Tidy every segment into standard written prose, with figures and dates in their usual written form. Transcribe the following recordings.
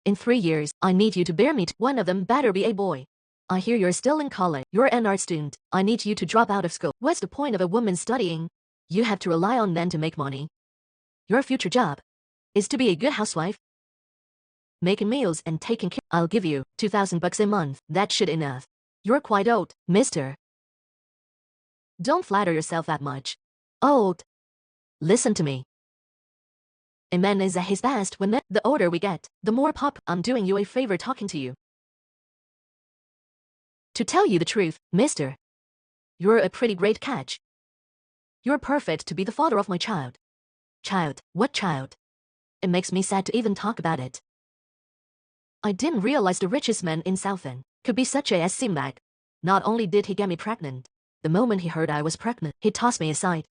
In 3 years, I need you to bear me. One of them better be a boy. I hear you're still in college. You're an art student. I need you to drop out of school. What's the point of a woman studying? You have to rely on men to make money. Your future job is to be a good housewife, making meals and taking care. I'll give you $2,000 a month. That should enough. You're quite old, mister. Don't flatter yourself that much. Old. Listen to me. A man is at his best when the older we get, the more pop. I'm doing you a favor talking to you. To tell you the truth, mister, you're a pretty great catch. You're perfect to be the father of my child. Child? What child? It makes me sad to even talk about it. I didn't realize the richest man in Southend could be such a scumbag. Not only did he get me pregnant, the moment he heard I was pregnant, he tossed me aside.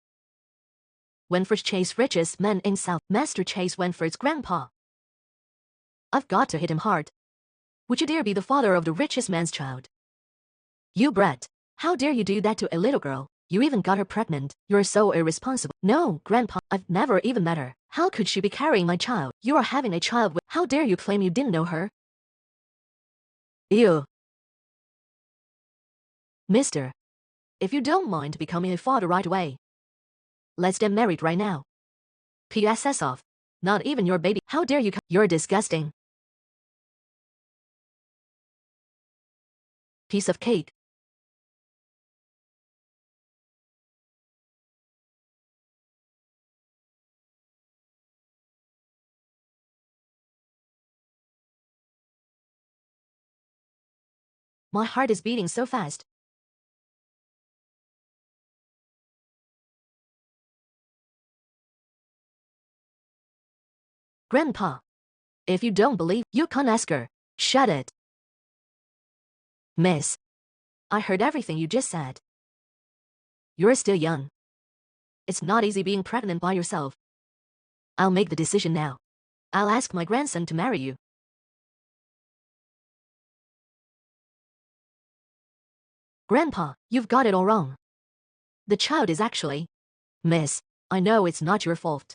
Wenford's Chase richest man in South, Master Chase Wenford's grandpa. I've got to hit him hard. Would you dare be the father of the richest man's child? You brat. How dare you do that to a little girl? You even got her pregnant. You're so irresponsible. No, Grandpa, I've never even met her. How could she be carrying my child? You are having a child with— How dare you claim you didn't know her? Ew. Mister, if you don't mind becoming a father right away, let's get married right now. PSS off. Not even your baby. How dare you? You're disgusting. Piece of cake. My heart is beating so fast. Grandpa, if you don't believe, you can't ask her. Shut it. Miss, I heard everything you just said. You're still young. It's not easy being pregnant by yourself. I'll make the decision now. I'll ask my grandson to marry you. Grandpa, you've got it all wrong. The child is actually— Miss, I know it's not your fault.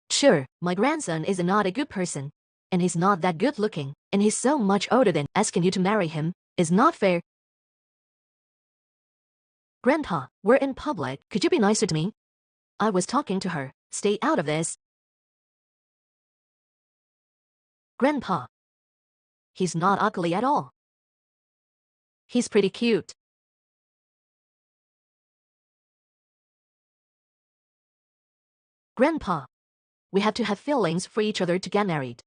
Sure, my grandson is not a good person, and he's not that good looking, and he's so much older than— Asking you to marry him is not fair. Grandpa, we're in public. Could you be nicer to me? I was talking to her. Stay out of this. Grandpa. He's not ugly at all. He's pretty cute. Grandpa, we have to have feelings for each other to get married.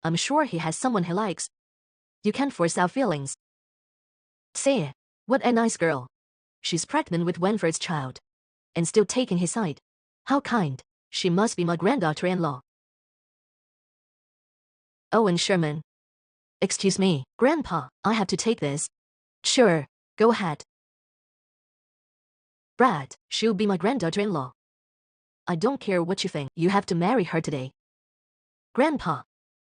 I'm sure he has someone he likes. You can't force out feelings. Say, what a nice girl. She's pregnant with Wenford's child, and still taking his side. How kind. She must be my granddaughter-in-law. Owen Sherman. Excuse me, Grandpa, I have to take this. Sure, go ahead. Brad, she'll be my granddaughter-in-law. I don't care what you think. You have to marry her today. Grandpa,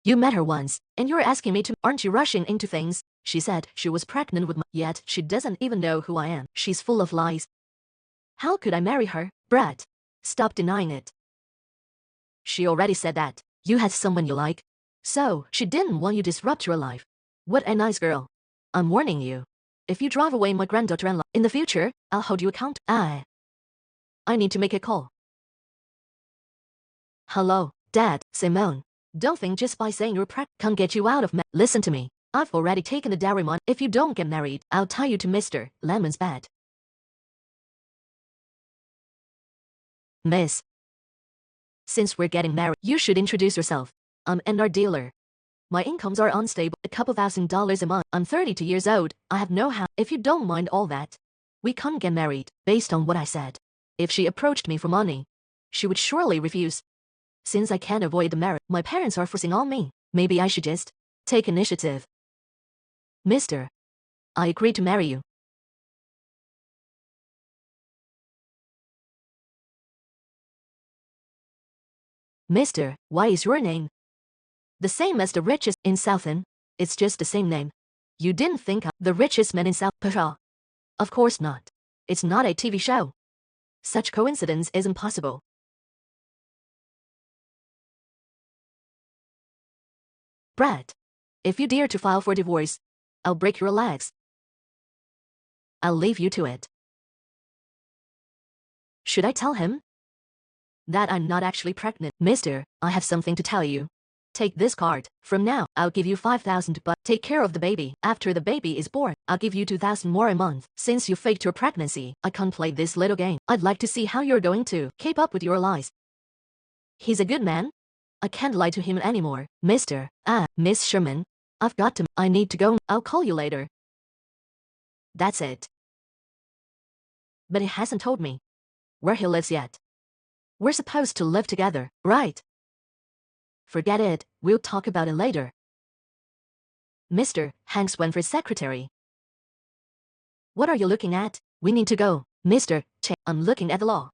you met her once, and you're asking me to— Aren't you rushing into things? She said she was pregnant with yet she doesn't even know who I am. She's full of lies. How could I marry her? Brad, stop denying it. She already said that you had someone you like. So, she didn't want you to disrupt your life. What a nice girl. I'm warning you. If you drive away my granddaughter-in-law in the future, I'll hold you accountable. I need to make a call. Hello, Dad, Simone. Don't think just by saying you're pregnant can't get you out of Listen to me. I've already taken the dowry money. If you don't get married, I'll tie you to Mr. Lemon's bed. Miss, since we're getting married, you should introduce yourself. I'm an art dealer. My incomes are unstable, a couple $1,000s a month. I'm 32 years old. I have no house. If you don't mind all that, we can't get married. Based on what I said, if she approached me for money, she would surely refuse. Since I can't avoid the marriage my parents are forcing on me, maybe I should just take initiative. Mister, I agree to marry you. Mister, why is your name the same as the richest in Southend? It's just the same name. You didn't think I'm the richest man in South Pshaw? Of course not. It's not a TV show. Such coincidence isn't possible. Brat. If you dare to file for divorce, I'll break your legs. I'll leave you to it. Should I tell him that I'm not actually pregnant? Mister, I have something to tell you. Take this card. From now, I'll give you 5,000, but take care of the baby. After the baby is born, I'll give you 2,000 more a month. Since you faked your pregnancy, I can't play this little game. I'd like to see how you're going to keep up with your lies. He's a good man. I can't lie to him anymore. Mister, Miss Sherman, I need to go. I'll call you later. That's it. But he hasn't told me where he lives yet. We're supposed to live together, right? Forget it, we'll talk about it later. Mr. Hanks went for secretary. What are you looking at? We need to go. Mr. I'm looking at the law.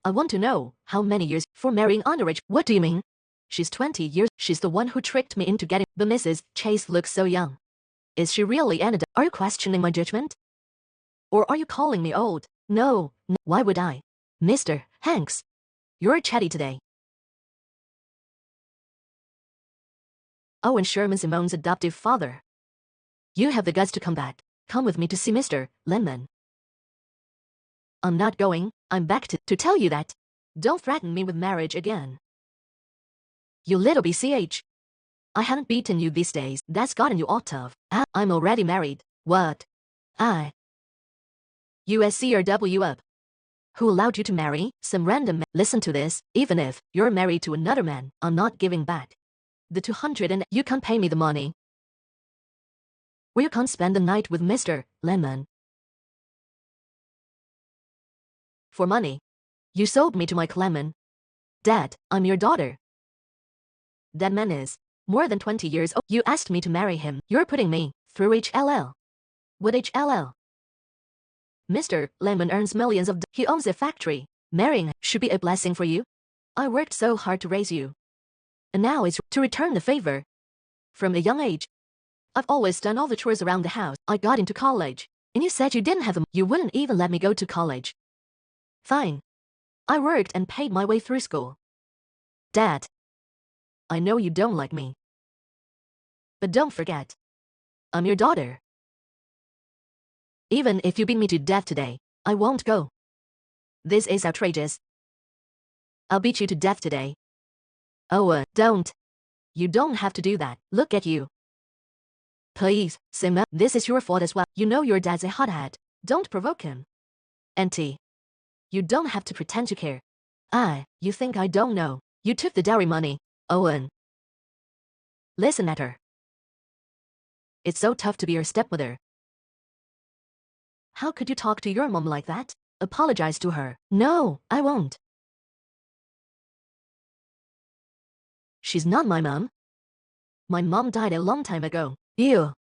I want to know how many years for marrying underage. What do you mean? She's 20 years. She's the one who tricked me into getting. But Mrs. Chase looks so young. Is she really an adult? Are you questioning my judgment? Or are you calling me old? No, why would I? Mr. Hanks, you're chatty today. Owen Sherman Simone's adoptive father. You have the guts to come back. Come with me to see Mr. Lemon. I'm not going. I'm back to tell you that. Don't threaten me with marriage again. You little BCH. I haven't beaten you these days. That's gotten you out of. I'm already married. What? USCRW up. Who allowed you to marry some random man? Listen to this. Even if you're married to another man, I'm not giving back the 200 and you can't pay me the money. Or you can't spend the night with Mr. Lemon. For money. You sold me to Mike Lemon. Dad, I'm your daughter. That man is more than 20 years old. You asked me to marry him. You're putting me through HLL. What HLL? Mr. Lemon earns millions of he owns a factory. Marrying should be a blessing for you. I worked so hard to raise you. And now it's to return the favor. From a young age, I've always done all the chores around the house. I got into college, and you said you didn't have you wouldn't even let me go to college. Fine. I worked and paid my way through school. Dad, I know you don't like me. But don't forget, I'm your daughter. Even if you beat me to death today, I won't go. This is outrageous. I'll beat you to death today. Oh, don't. You don't have to do that. Look at you. Please, Simone, this is your fault as well. You know your dad's a hothead. Don't provoke him. Auntie, you don't have to pretend you care. You think I don't know. You took the dowry money, Owen. Listen at her. It's so tough to be your stepmother. How could you talk to your mom like that? Apologize to her. No, I won't. She's not my mom. My mom died a long time ago. Ew.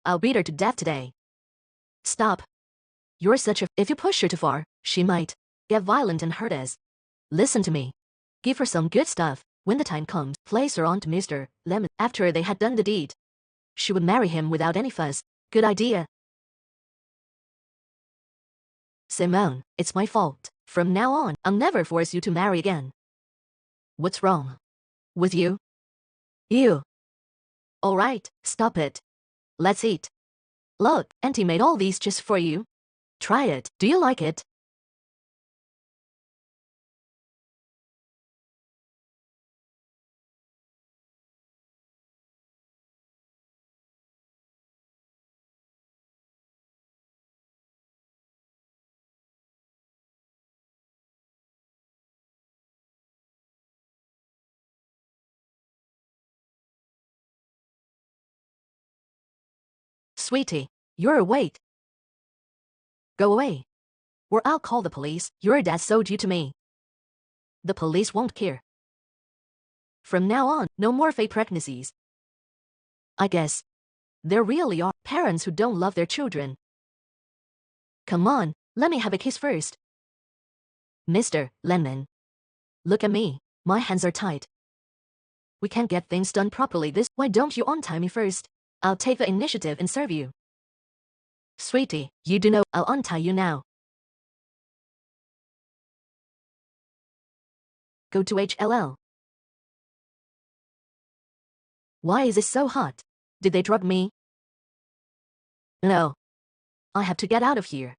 I'll beat her to death today. Stop. You're such a... If you push her too far, she might get violent and hurt us. Listen to me. Give her some good stuff. When the time comes, place her on to Mr. Lemon. After they had done the deed, she would marry him without any fuss. Good idea. Simone, it's my fault. From now on, I'll never force you to marry again. What's wrong with you? Ew. All right, stop it. Let's eat. Look, Auntie made all these just for you. Try it. Do you like it? Sweetie, you're awake. Go away. Or I'll call the police. Your dad sold you to me. The police won't care. From now on, no more fake pregnancies. I guess there really are parents who don't love their children. Come on, let me have a kiss first. Mr. Lemon. Look at me. My hands are tied. We can't get things done properly this. Why don't you untie me first? I'll take the initiative and serve you. Sweetie, you do know I'll untie you now. Go to HLL. Why is it so hot? Did they drug me? No. I have to get out of here.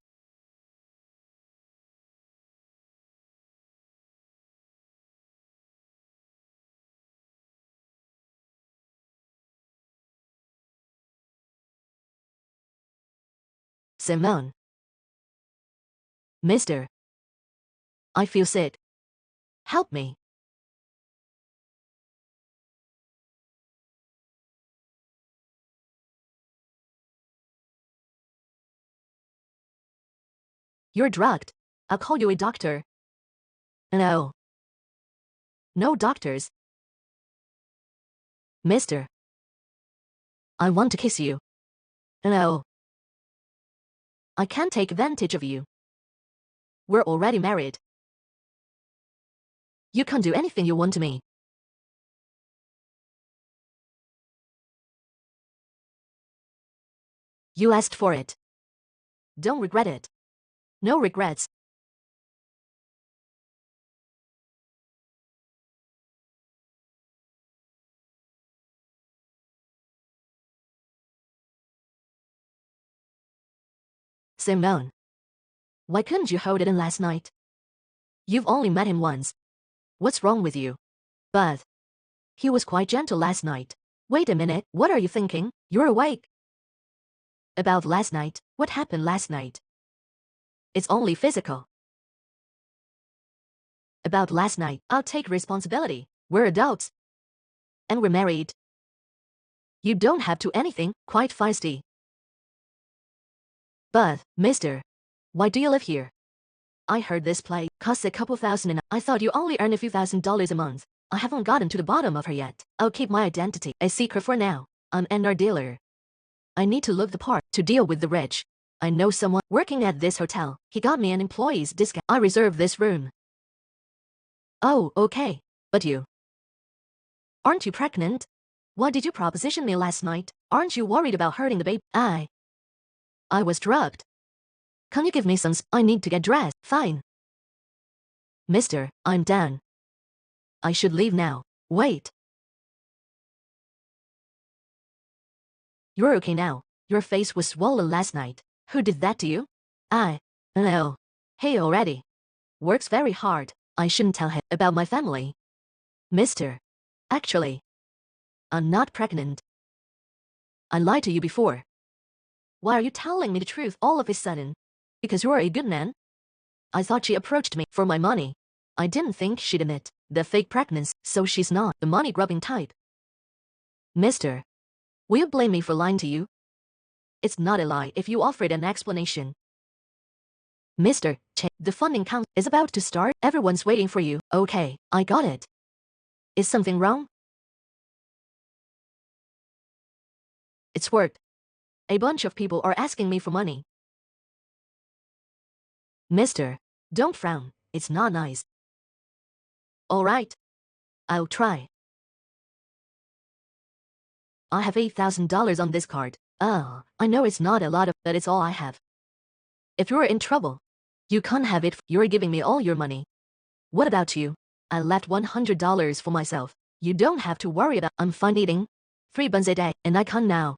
Simone. Mister. I feel sick. Help me. You're drugged. I'll call you a doctor. No. No doctors. Mister. I want to kiss you. No. I can't take advantage of you. We're already married. You can't do anything you want to me. You asked for it. Don't regret it. No regrets. Simone. Why couldn't you hold it in last night? You've only met him once. What's wrong with you? But he was quite gentle last night. Wait a minute, what are you thinking? You're awake. About last night, what happened last night? It's only physical. About last night, I'll take responsibility. We're adults. And we're married. You don't have to anything, quite feisty. But, mister, why do you live here? I heard this place costs a couple thousand and I thought you only earn a few $1,000s a month. I haven't gotten to the bottom of her yet. I'll keep my identity a secret for now. I'm an art dealer. I need to look the part to deal with the rich. I know someone working at this hotel. He got me an employee's discount. I reserved this room. Oh, okay. But you. Aren't you pregnant? Why did you proposition me last night? Aren't you worried about hurting the baby? I was drugged. Can you give me some? I need to get dressed. Fine. Mister, I'm done. I should leave now. Wait. You're okay now. Your face was swollen last night. Who did that to you? No. He already works very hard. I shouldn't tell him about my family. Mister. Actually, I'm not pregnant. I lied to you before. Why are you telling me the truth all of a sudden? Because you're a good man? I thought she approached me for my money. I didn't think she'd admit the fake pregnancy, so she's not the money-grubbing type. Mister, will you blame me for lying to you? It's not a lie if you offered an explanation. Mister, the funding count is about to start. Everyone's waiting for you. Okay, I got it. Is something wrong? It's work. A bunch of people are asking me for money. Mister, don't frown. It's not nice. All right. I'll try. I have $8,000 on this card. Oh, I know it's not a lot but it's all I have. If you're in trouble, you can't have it. You're giving me all your money. What about you? I left $100 for myself. You don't have to worry about. I'm fine eating 3 buns a day, and I can now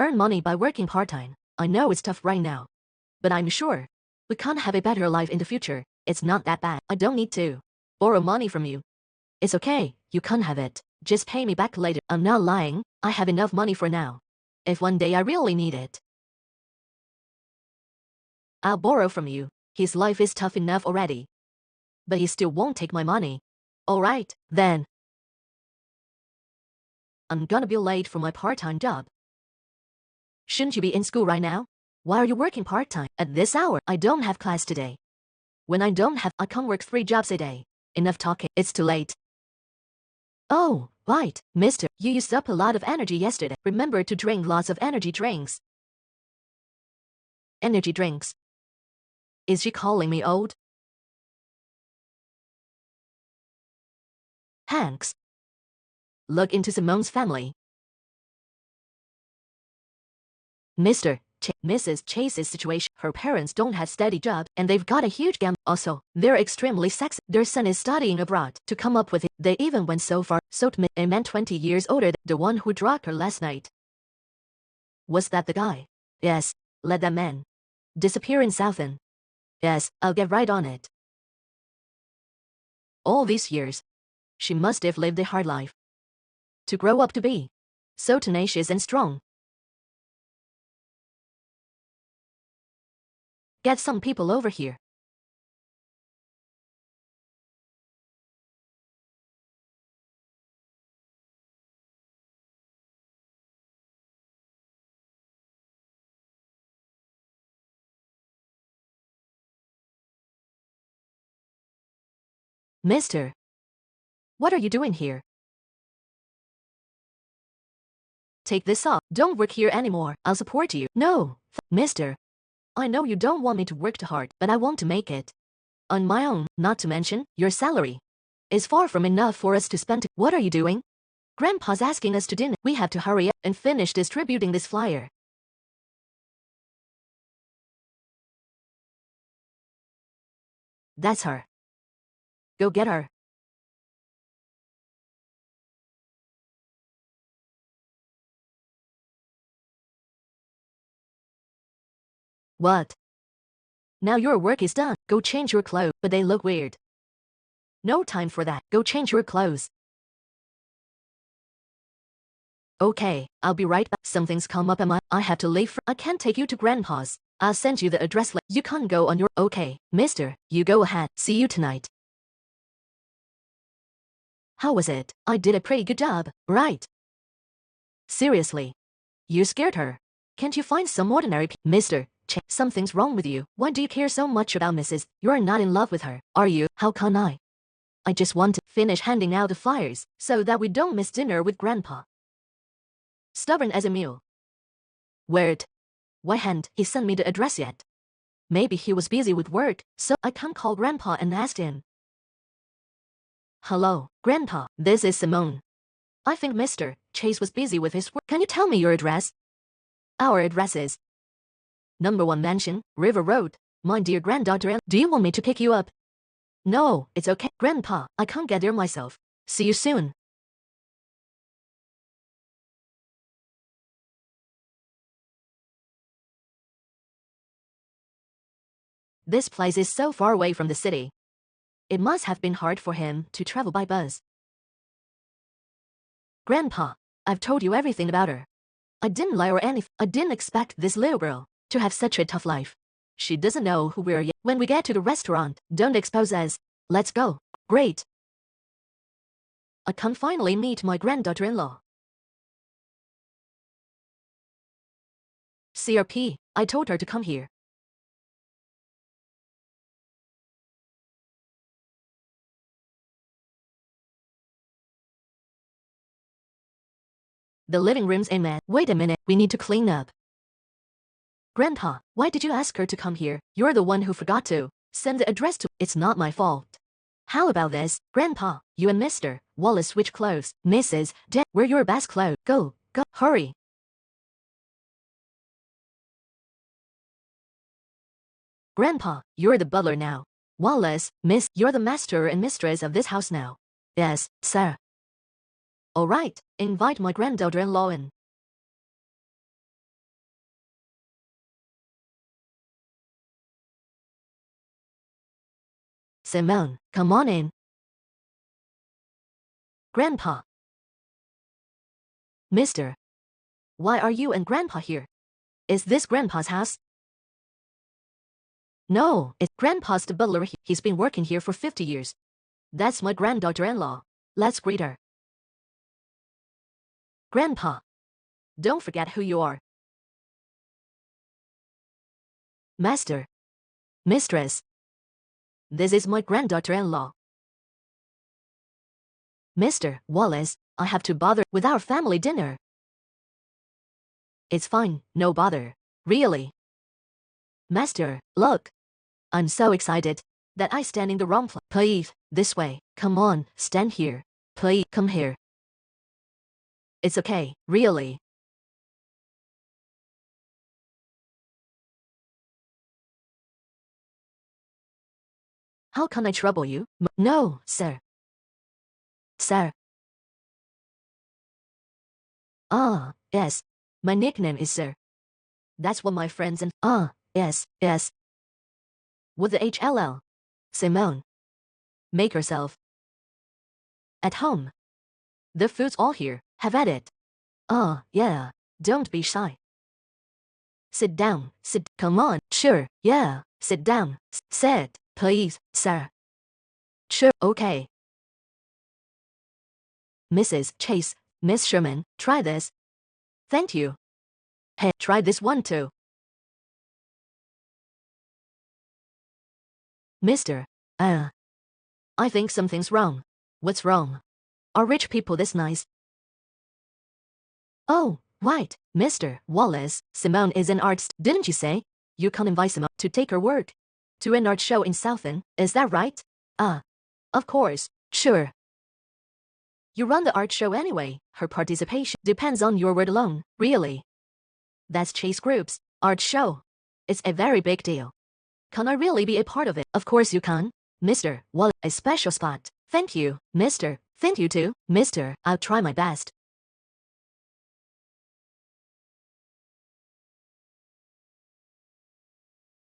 earn money by working part-time. I know it's tough right now, but I'm sure we can have a better life in the future. It's not that bad. I don't need to borrow money from you. It's okay, you can have it. Just pay me back later. I'm not lying. I have enough money for now. If one day I really need it, I'll borrow from you. His life is tough enough already. But he still won't take my money. Alright, then. I'm gonna be late for my part-time job. Shouldn't you be in school right now? Why are you working part-time at this hour? I don't have class today. When I can't work 3 jobs a day. Enough talking. It's too late. Oh, right, mister. You used up a lot of energy yesterday. Remember to drink lots of energy drinks. Energy drinks. Is she calling me old? Hanks. Look into Simone's family. Mister, Mrs. Chase's situation. Her parents don't have steady job, and they've got a huge gam. Also, they're extremely sexy. Their son is studying abroad. To come up with it, they even went so far. So a man 20 years older, the one who drugged her last night. Was that the guy? Yes. Let that man disappear in Southend. Yes, I'll get right on it. All these years, she must have lived a hard life to grow up to be so tenacious and strong. Get some people over here. Mister, what are you doing here? Take this off. Don't work here anymore. I'll support you. No, mister. I know you don't want me to work too hard, but I want to make it on my own. Not to mention, your salary is far from enough for us to spend. What are you doing? Grandpa's asking us to dinner. We have to hurry up and finish distributing this flyer. That's her. Go get her. What? Now your work is done. Go change your clothes, but they look weird. No time for that. Go change your clothes. Okay, I'll be right back. Something's come up and I have to leave. I can't take you to Grandpa's. I'll send you the address. You can't go on your... Okay, mister, you go ahead. See you tonight. How was it? I did a pretty good job, right? Seriously. You scared her. Can't you find some ordinary Mister, something's wrong with you. Why do you care so much about Mrs.? You're not in love with her, are you? How can I? I just want to finish handing out the flyers so that we don't miss dinner with Grandpa. Stubborn as a mule. Weird. Why hadn't he sent me the address yet? Maybe he was busy with work, so I can't call Grandpa and ask him. Hello, Grandpa. This is Simone. I think Mr. Chase was busy with his work. Can you tell me your address? Our address is #1 Mansion, River Road. My dear granddaughter, do you want me to pick you up? No, it's okay. Grandpa, I can't get there myself. See you soon. This place is so far away from the city. It must have been hard for him to travel by bus. Grandpa, I've told you everything about her. I didn't lie or anything. I didn't expect this little girl to have such a tough life. She doesn't know who we are yet. When we get to the restaurant, don't expose us. Let's go. Great. I can finally meet my granddaughter-in-law. CRP, I told her to come here. The living room's a mess. Wait a minute, we need to clean up. Grandpa, why did you ask her to come here? You're the one who forgot to send the address to... It's not my fault. How about this? Grandpa, you and Mr. Wallace switch clothes. Mrs. Wear your best clothes. Go, hurry. Grandpa, you're the butler now. Wallace, Miss, you're the master and mistress of this house now. Yes, sir. All right, invite my granddaughter-in-law in. Simone, come on in. Grandpa. Mister. Why are you and Grandpa here? Is this Grandpa's house? No, it's Grandpa's the butler. He's been working here for 50 years. That's my granddaughter-in-law. Let's greet her. Grandpa. Don't forget who you are. Master. Mistress. This is my granddaughter-in-law. Mr. Wallace, I have to bother with our family dinner. It's fine, no bother. Really. Master, look. I'm so excited that I stand in the wrong place. Please, this way. Come on, stand here. Please, come here. It's okay, really. How can I trouble you? No, sir. Sir. Ah, yes. My nickname is Sir. That's what my friends and yes, yes. With the HLL. Simone. Make yourself at home. The food's all here. Have at it. Yeah. Don't be shy. Sit down. Come on. Sure. Yeah. Sit down. Sit, please, sir. Sure. Okay. Mrs. Chase. Miss Sherman, try this. Thank you. Hey, try this one too. Mister. I think something's wrong. What's wrong? Are rich people this nice? Oh, right, Mr. Wallace. Simone is an artist, didn't you say? You can invite Simone to take her work to an art show in Southend, is that right? Of course, sure. You run the art show anyway. Her participation depends on your word alone, really. That's Chase Group's art show. It's a very big deal. Can I really be a part of it? Of course you can. Mr. Wallace, a special spot. Thank you, Mr. Thank you too, Mr. I'll try my best.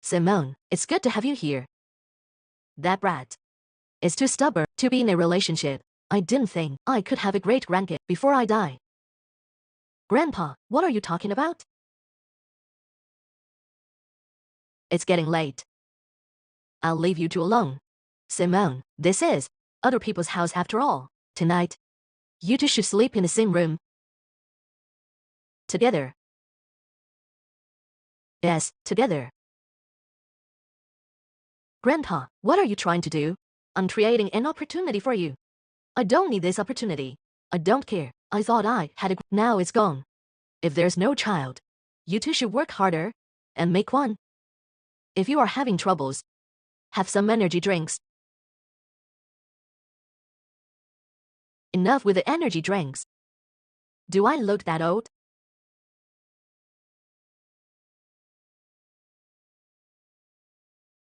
Simone, it's good to have you here. That brat is too stubborn to be in a relationship. I didn't think I could have a great grandkid before I die. Grandpa, what are you talking about? It's getting late. I'll leave you two alone. Simone, this is other people's house after all. Tonight, you two should sleep in the same room. Together. Yes, together. Grandpa, what are you trying to do? I'm creating an opportunity for you. I don't need this opportunity. I don't care. I thought I had a... Now it's gone. If there's no child, you two should work harder and make one. If you are having troubles, have some energy drinks. Enough with the energy drinks. Do I look that old?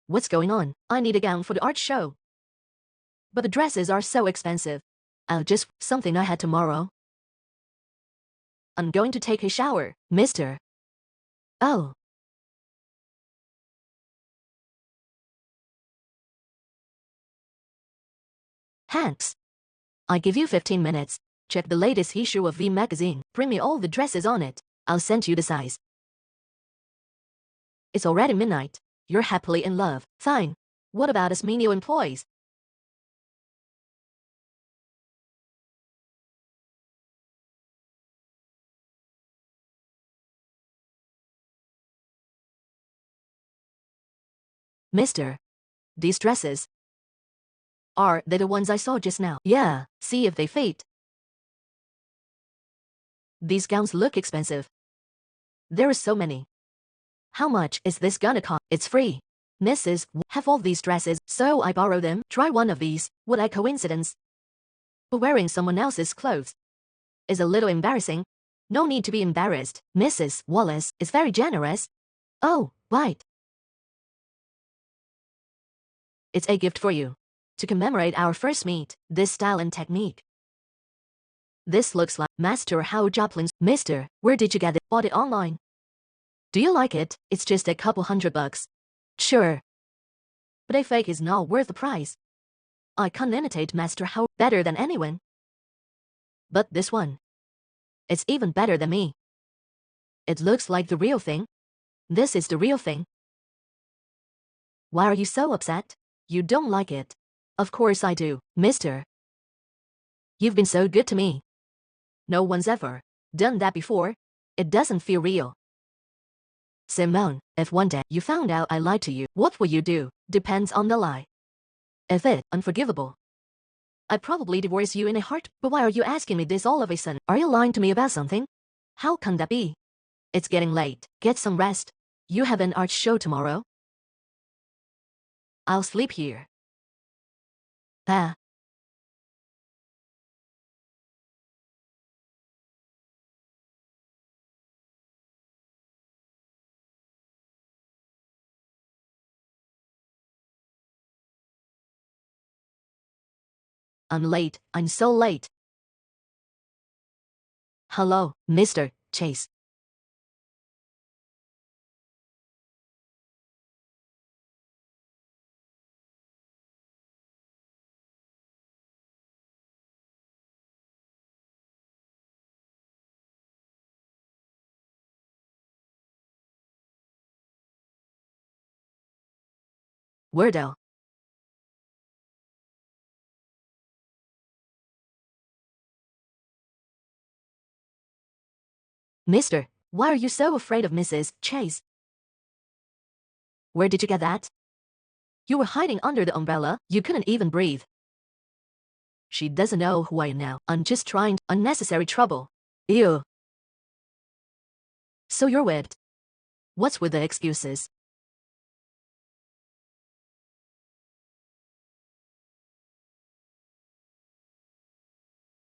What's going on? I need a gown for the art show. But the dresses are so expensive. I'll just... something I had tomorrow. I'm going to take a shower, mister. Oh. Hanks. I give you 15 minutes. Check the latest issue of V magazine. Bring me all the dresses on it. I'll send you the size. It's already midnight. You're happily in love. Fine. What about us menial employees? Mister. These dresses. Are they the ones I saw just now? Yeah, see if they fit. These gowns look expensive. There are so many. How much is this gonna cost? It's free. Mrs. Have all these dresses, so I borrow them. Try one of these. What a coincidence. But wearing someone else's clothes is a little embarrassing. No need to be embarrassed. Mrs. Wallace is very generous. Oh, right. It's a gift for you. To commemorate our first meet, this style and technique. This looks like Master Howard Joplin's. Mister, where did you get it? Bought it online. Do you like it? It's just a couple $100. Sure. But a fake is not worth the price. I can imitate Master Howard better than anyone. But this one, it's even better than me. It looks like the real thing. This is the real thing. Why are you so upset? You don't like it. Of course I do, mister. You've been so good to me. No one's ever done that before. It doesn't feel real. Simone, if one day you found out I lied to you, what will you do? Depends on the lie. If it's unforgivable, I'd probably divorce you in a heart. But why are you asking me this all of a sudden? Are you lying to me about something? How can that be? It's getting late. Get some rest. You have an art show tomorrow. I'll sleep here. I'm late. I'm so late. Hello, Mr. Chase. Weirdo. Mister, why are you so afraid of Mrs. Chase? Where did you get that? You were hiding under the umbrella. You couldn't even breathe. She doesn't know who I am now. I'm just trying. Unnecessary trouble. Ew. So you're whipped. What's with the excuses?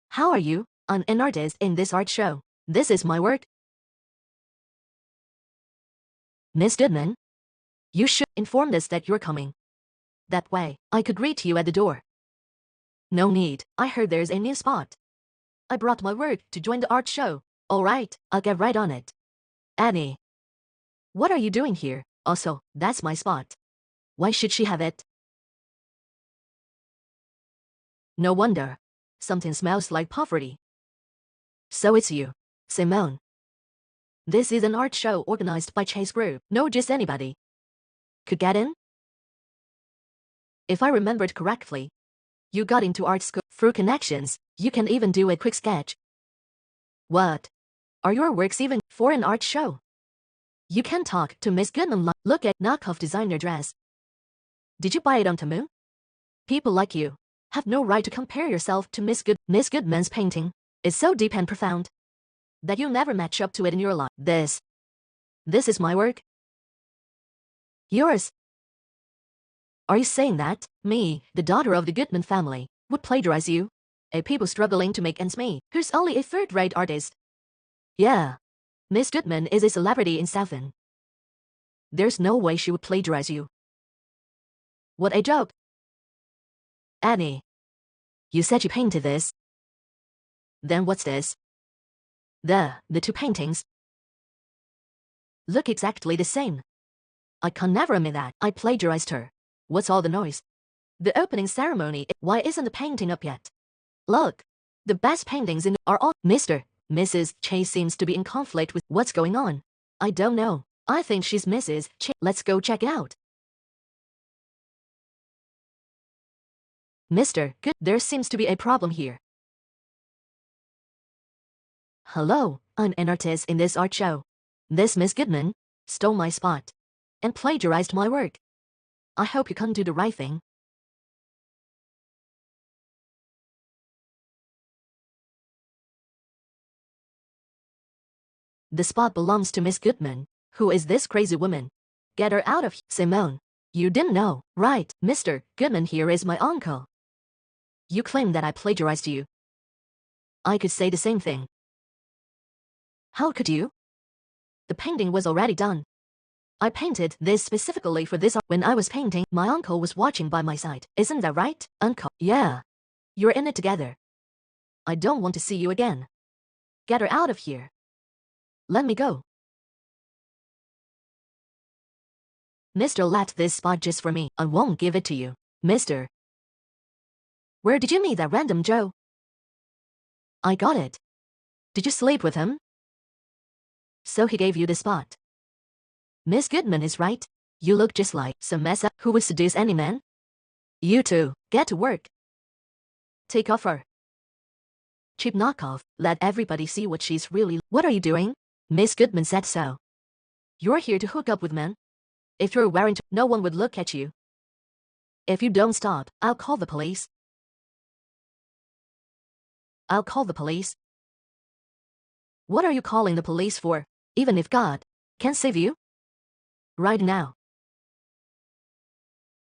How are you? I'm an artist in this art show. This is my work. Miss Goodman, you should inform us that you're coming. That way, I could greet you at the door. No need. I heard there's a new spot. I brought my work to join the art show. All right, I'll get right on it. Annie, what are you doing here? Also, that's my spot. Why should she have it? No wonder. Something smells like poverty. So it's you, Simone. This is an art show organized by Chase Group. No, just anybody could get in? If I remembered correctly, you got into art school through connections. You can even do a quick sketch. What? Are your works even for an art show? You can talk to Miss Goodman like, look at knockoff designer dress. Did you buy it on Temu? People like you have no right to compare yourself to Miss Goodman's painting. It's so deep and profound that you'll never match up to it in your life. This is my work. Yours. Are you saying that me, the daughter of the Goodman family, would plagiarize you? A people struggling to make ends meet, who's only a third-rate artist. Yeah. Miss Goodman is a celebrity in Southend. There's no way she would plagiarize you. What a joke. Annie, you said you painted this. Then what's this? The two paintings look exactly the same. I can never admit that I plagiarized her. What's all the noise? The opening ceremony. Why isn't the painting up yet? Look, the best paintings in are all Mrs. Chase seems to be in conflict with what's going on. I don't know. I think she's Mrs. Chase. Let's go check it out. Mr. Good, there seems to be a problem here. Hello, I'm an artist in this art show. This Miss Goodman stole my spot and plagiarized my work. I hope you can do the right thing. The spot belongs to Miss Goodman. Who is this crazy woman? Get her out of here. Simone, you didn't know, right? Mr. Goodman here is my uncle. You claim that I plagiarized you. I could say the same thing. How could you? The painting was already done. I painted this specifically for this. When I was painting, my uncle was watching by my side. Isn't that right, uncle? Yeah. You're in it together. I don't want to see you again. Get her out of here. Let me go. Mister left this spot just for me. I won't give it to you. Mister. Where did you meet that random Joe? I got it. Did you sleep with him? So he gave you the spot. Miss Goodman is right. You look just like some mess up who would seduce any man. You two, get to work. Take off her cheap knockoff. Let everybody see what she's really. What are you doing? Miss Goodman said so. You're here to hook up with men. If you're wearing no one would look at you. If you don't stop, I'll call the police. I'll call the police. What are you calling the police for? Even if God can save you? Right now.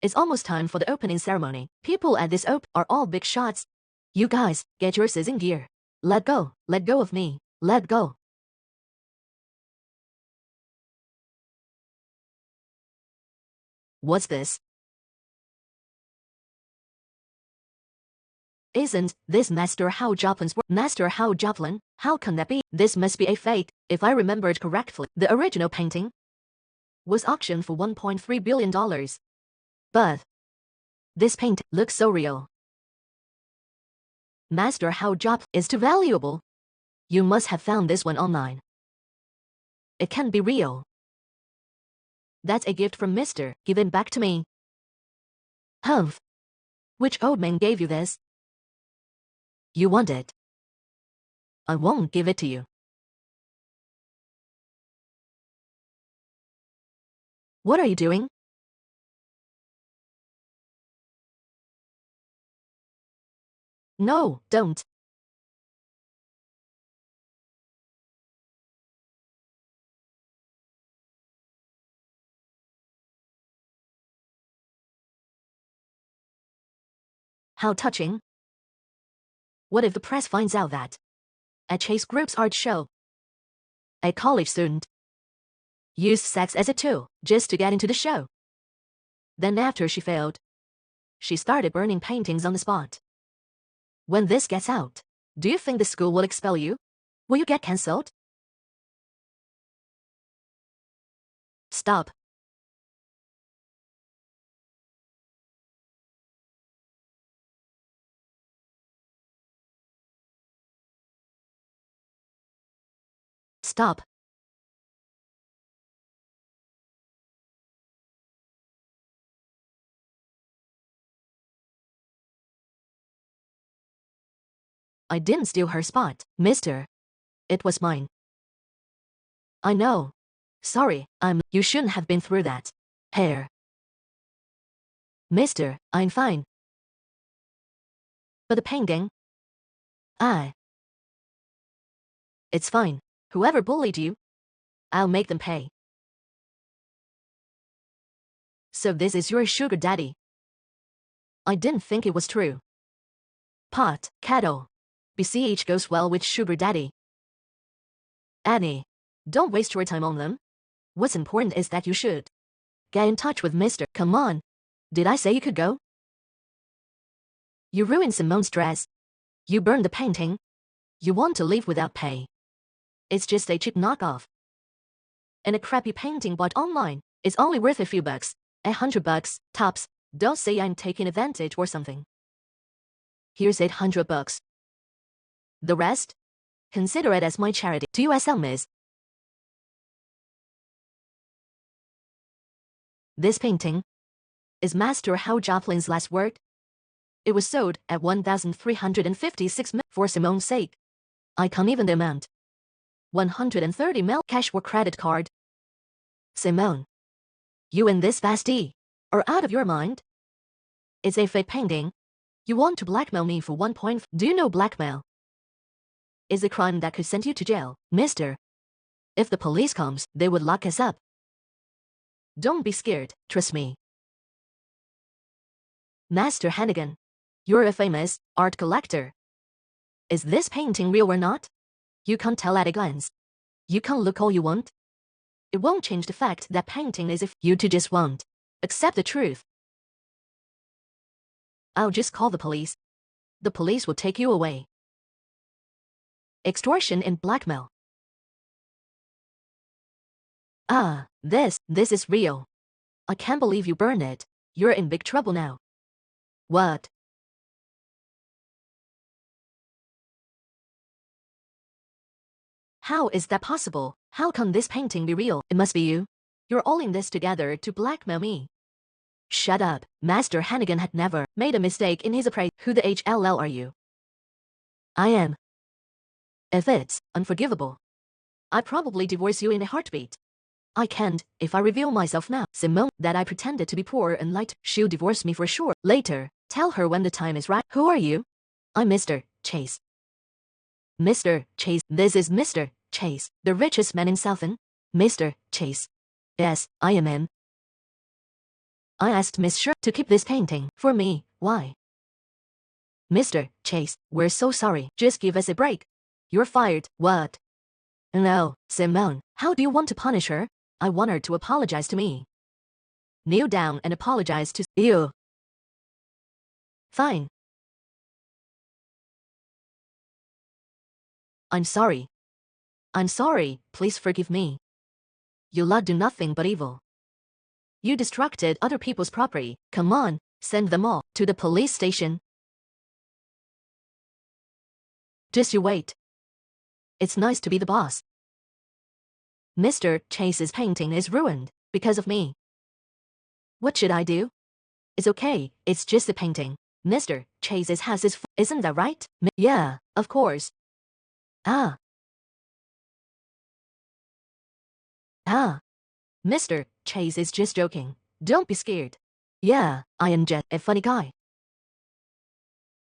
It's almost time for the opening ceremony. People at this are all big shots. You guys, get your in gear. Let go of me. Let go. What's this? Isn't this Master Hao Joplin's work? Master Hao Joplin? How can that be? This must be a fake. If I remembered correctly, the original painting was auctioned for $1.3 billion. But this painting looks so real. Master Hao Joplin is too valuable. You must have found this one online. It can't be real. That's a gift from Mr. Give it back to me. Humph. Which old man gave you this? You want it? I won't give it to you. What are you doing? No, don't. How touching. What if the press finds out that at Chase Group's art show, a college student used sex as a tool just to get into the show? Then after she failed, she started burning paintings on the spot. When this gets out, do you think the school will expel you? Will you get cancelled? Stop. Stop. I didn't steal her spot, mister. It was mine. I know. Sorry, you shouldn't have been through that. Hair. Mister, I'm fine. But the painting? It's fine. Whoever bullied you, I'll make them pay. So this is your sugar daddy. I didn't think it was true. Pot, cattle. BCH goes well with sugar daddy. Annie, don't waste your time on them. What's important is that you should get in touch with Mr. Come on. Did I say you could go? You ruined Simone's dress. You burned the painting. You want to leave without pay. It's just a cheap knockoff. And a crappy painting bought online is only worth a few bucks. $100 tops. Don't say I'm taking advantage or something. Here's $800. The rest? Consider it as my charity to USL, miss. This painting is Master Hao Joplin's last work. It was sold at $1,356 for Simone's sake. I can't even the amount. $130 cash or credit card. Simone, you and this Bastille are out of your mind. It's a fake painting. You want to blackmail me for 1 point. Do you know blackmail is a crime that could send you to jail, mister? If the police comes, they would lock us up. Don't be scared, trust me. Master Hannigan, you're a famous art collector. Is this painting real or not? You can't tell at a glance. You can look all you want. It won't change the fact that painting is if you two just won't accept the truth. I'll just call the police. The police will take you away. Extortion and blackmail. This is real. I can't believe you burned it. You're in big trouble now. What? How is that possible? How can this painting be real? It must be you. You're all in this together to blackmail me. Shut up. Master Hannigan had never made a mistake in his appraisal. Who the HLL are you? I am. If it's unforgivable, I'd probably divorce you in a heartbeat. I can't, if I reveal myself now. Simone, that I pretended to be poor and light, she'll divorce me for sure. Later, tell her when the time is right. Who are you? I'm Mr. Chase. Mr. Chase, this is Mr. Chase, the richest man in Southern. Mr. Chase. Yes, I am him. I asked Miss Sher to keep this painting for me. Why? Mr. Chase, we're so sorry. Just give us a break. You're fired. What? No, Simone, how do you want to punish her? I want her to apologize to me. Kneel down and apologize to you. Fine. I'm sorry. I'm sorry, please forgive me. You lot do nothing but evil. You destructed other people's property. Come on, send them all to the police station. Just you wait. It's nice to be the boss. Mr. Chase's painting is ruined because of me. What should I do? It's okay, it's just a painting. Mr. Chase's house is isn't that right? Yeah, of course. Ah. Mr. Chase is just joking. Don't be scared. Yeah, I am just a funny guy.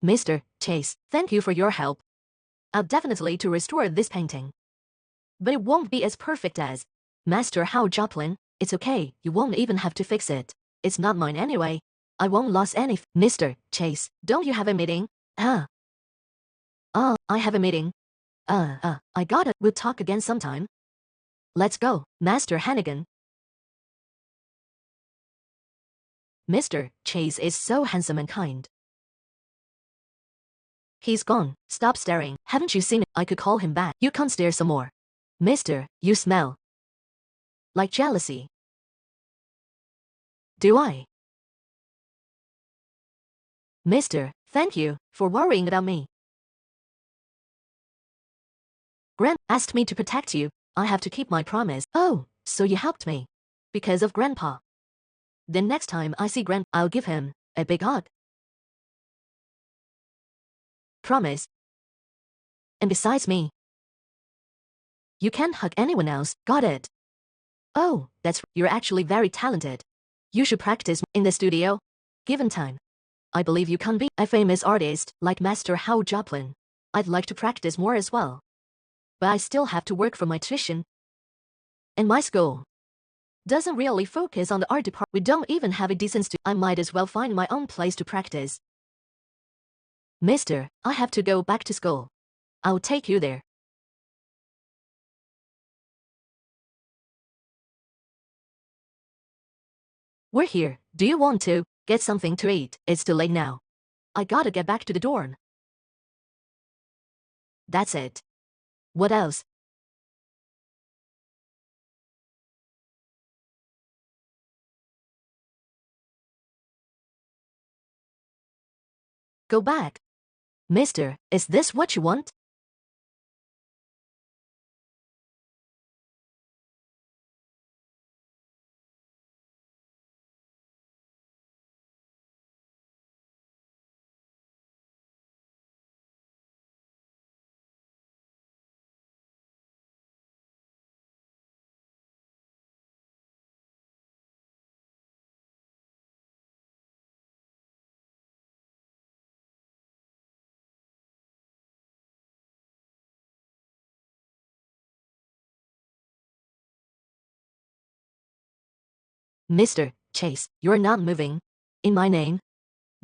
Mr. Chase, thank you for your help. I'll definitely to restore this painting. But it won't be as perfect as Master Hao Joplin. It's okay, you won't even have to fix it. It's not mine anyway. I won't lose any. Mr. Chase, don't you have a meeting? I have a meeting. I gotta. We'll talk again sometime. Let's go, Master Hannigan. Mr. Chase is so handsome and kind. He's gone. Stop staring. Haven't you seen it? I could call him back. You can't stare some more. Mister, you smell like jealousy. Do I? Mister, thank you for worrying about me. Gran asked me to protect you. I have to keep my promise. Oh, so you helped me. Because of Grandpa. Then next time I see Gran, I'll give him a big hug. Promise. And besides me, you can't hug anyone else. Got it? Oh, you're actually very talented. You should practice in the studio. Given time, I believe you can be a famous artist like Master Hao Joplin. I'd like to practice more as well. But I still have to work for my tuition. And my school doesn't really focus on the art department. We don't even have a decent studio. I might as well find my own place to practice. Mister, I have to go back to school. I'll take you there. We're here. Do you want to get something to eat? It's too late now. I gotta get back to the dorm. That's it. What else? Go back. Mister, is this what you want? Mr. Chase, you're not moving. In my name.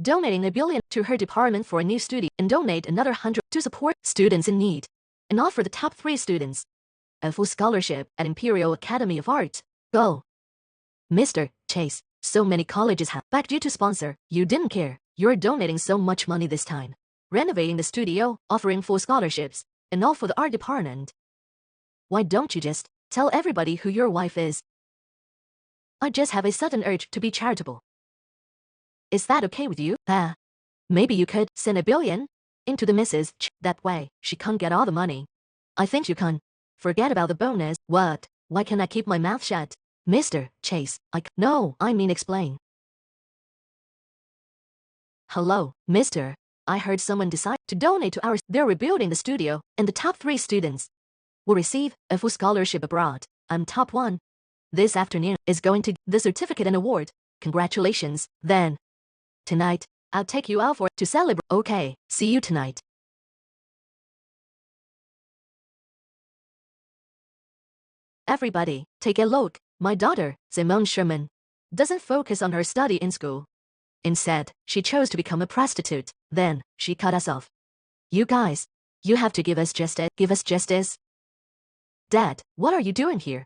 Donating $1 billion to her department for a new studio and donate another 100 to support students in need. And offer the top 3 students a full scholarship at Imperial Academy of Art. Go. Mr. Chase, so many colleges have backed you to sponsor. You didn't care. You're donating so much money this time. Renovating the studio, offering full scholarships, and all for the art department. Why don't you just tell everybody who your wife is? I just have a sudden urge to be charitable. Is that okay with you? Maybe you could send $1 billion into the Mrs. That way, she can't get all the money. I think you can. Forget about the bonus. What? Why can't I keep my mouth shut? Mr. Chase, no, I mean explain. Hello, mister. I heard someone decide to donate to ours. They're rebuilding the studio, and the top 3 students will receive a full scholarship abroad. I'm top 1. This afternoon is going to the certificate and award. Congratulations. Then, tonight, I'll take you out to celebrate. Okay, see you tonight. Everybody, take a look. My daughter, Simone Sherman, doesn't focus on her study in school. Instead, she chose to become a prostitute. Then, she cut us off. You guys, you have to give us justice. Give us justice. Dad, what are you doing here?